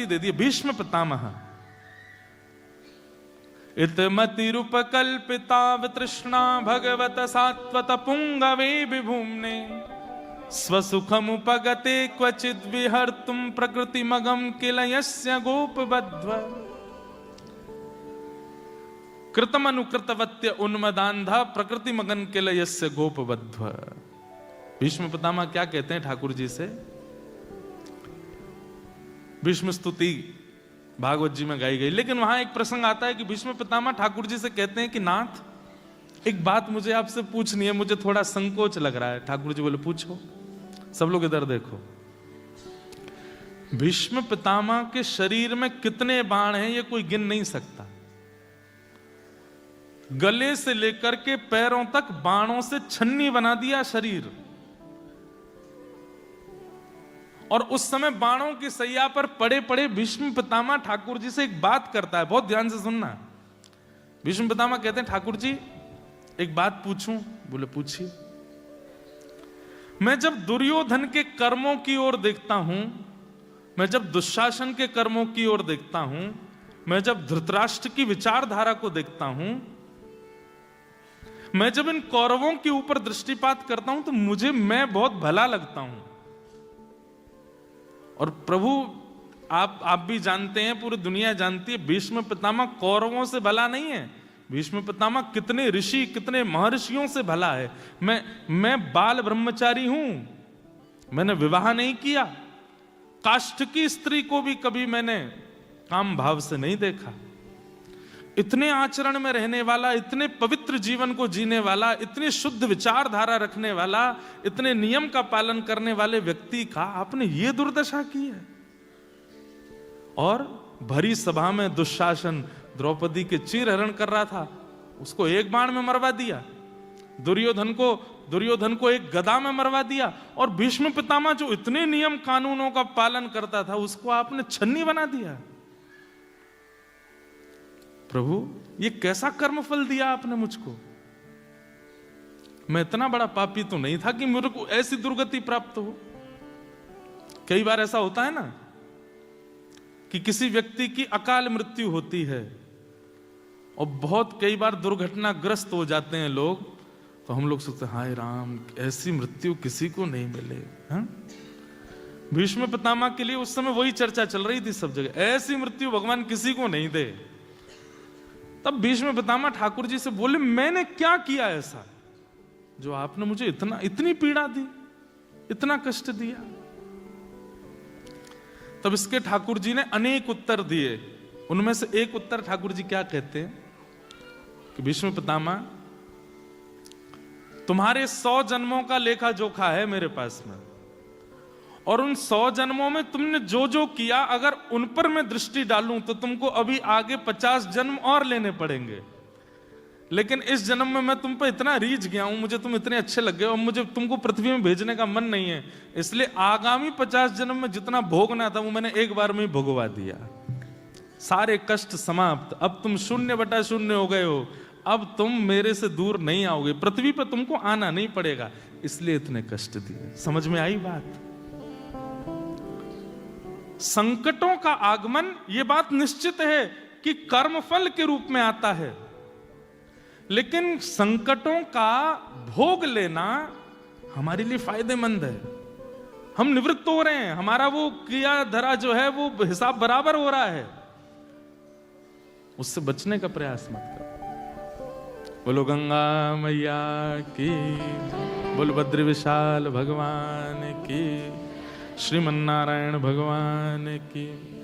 दे दिए। भीष्म पितामह इतमतिरुपकल्पिता वितृष्णा भगवत सात्वत पुंगवे विभूम्ने स्वसुखमुपगते क्वचिद् विहर्तुं प्रकृतिमगं किल यस्य गोपबध्व कृतमनुकृतवत्य उन्मदान्धा प्रकृतिमगन किल यस्य गोपबध्व। भीष्म पितामह क्या कहते हैं ठाकुर जी से? भीष्म स्तुति भागवत जी में गाई गई, लेकिन वहां एक प्रसंग आता है कि भीष्म पितामह ठाकुर जी से कहते हैं कि नाथ एक बात मुझे आपसे पूछनी है, मुझे थोड़ा संकोच लग रहा है। ठाकुर जी बोले पूछो। सब लोग इधर देखो। भीष्म पितामह के शरीर में कितने बाण हैं ये कोई गिन नहीं सकता। गले से लेकर के पैरों तक बाणों से छन्नी बना दिया शरीर। और उस समय बाणों की सैया पर पड़े पड़े भीष्म पितामह ठाकुर जी से एक बात करता है, बहुत ध्यान से सुनना। भीष्म पितामह कहते हैं ठाकुर जी एक बात पूछूं? बोले पूछिए। मैं जब दुर्योधन के कर्मों की ओर देखता हूं, मैं जब दुशासन के कर्मों की ओर देखता हूं, मैं जब धृतराष्ट्र की विचारधारा को देखता हूं, मैं जब इन कौरवों के ऊपर दृष्टिपात करता हूं, तो मैं बहुत भला लगता हूं। और प्रभु आप भी जानते हैं, पूरी दुनिया जानती है, भीष्म पितामह कौरवों से भला नहीं है। भीष्म पितामह कितने ऋषि कितने महर्षियों से भला है। मैं बाल ब्रह्मचारी हूं, मैंने विवाह नहीं किया। काष्ठ की स्त्री को भी कभी मैंने काम भाव से नहीं देखा। इतने आचरण में रहने वाला, इतने पवित्र जीवन को जीने वाला, इतनी शुद्ध विचारधारा रखने वाला, इतने नियम का पालन करने वाले व्यक्ति का आपने ये दुर्दशा की है। और भरी सभा में दुशासन द्रौपदी के चीरहरण कर रहा था, उसको एक बाण में मरवा दिया। दुर्योधन को एक गदा में मरवा दिया। और भीष्म पितामह जो इतने नियम कानूनों का पालन करता था, उसको आपने छन्नी बना दिया। प्रभु ये कैसा कर्मफल दिया आपने मुझको? मैं इतना बड़ा पापी तो नहीं था कि मेरे को ऐसी दुर्गति प्राप्त हो। कई बार ऐसा होता है ना कि किसी व्यक्ति की अकाल मृत्यु होती है और बहुत कई बार दुर्घटनाग्रस्त हो जाते हैं लोग, तो हम लोग सोचते हैं हाय राम ऐसी मृत्यु किसी को नहीं मिले। भीष्म पितामह के लिए उस समय वही चर्चा चल रही थी सब जगह, ऐसी मृत्यु भगवान किसी को नहीं दे। तब भीष्म पितामह ठाकुर जी से बोले मैंने क्या किया ऐसा जो आपने मुझे इतनी पीड़ा दी, इतना कष्ट दिया? तब इसके ठाकुर जी ने अनेक उत्तर दिए। उनमें से एक उत्तर ठाकुर जी क्या कहते हैं कि भीष्म पितामह तुम्हारे 100 जन्मों का लेखा जोखा है मेरे पास में, और उन 100 जन्मों में तुमने जो जो किया अगर उन पर मैं दृष्टि डालूं तो तुमको अभी आगे 50 जन्म और लेने पड़ेंगे। लेकिन इस जन्म में मैं तुम पर इतना रीझ गया हूं, मुझे तुम इतने अच्छे लग गए और मुझे तुमको पृथ्वी में भेजने का मन नहीं है, इसलिए आगामी 50 जन्म में जितना भोगना था वो मैंने एक बार में ही भोगवा दिया। सारे कष्ट समाप्त, अब तुम 0/0 हो गए हो, अब तुम मेरे से दूर नहीं आओगे, पृथ्वी पर तुमको आना नहीं पड़ेगा, इसलिए इतने कष्ट दिए। समझ में आई बात? संकटों का आगमन ये बात निश्चित है कि कर्मफल के रूप में आता है, लेकिन संकटों का भोग लेना हमारे लिए फायदेमंद है। हम निवृत्त हो रहे हैं, हमारा वो किया धरा जो है वो हिसाब बराबर हो रहा है, उससे बचने का प्रयास मत करो। बोलो गंगा मैया की, बोलो बद्री विशाल भगवान की, श्रीमन्नारायण भगवान की।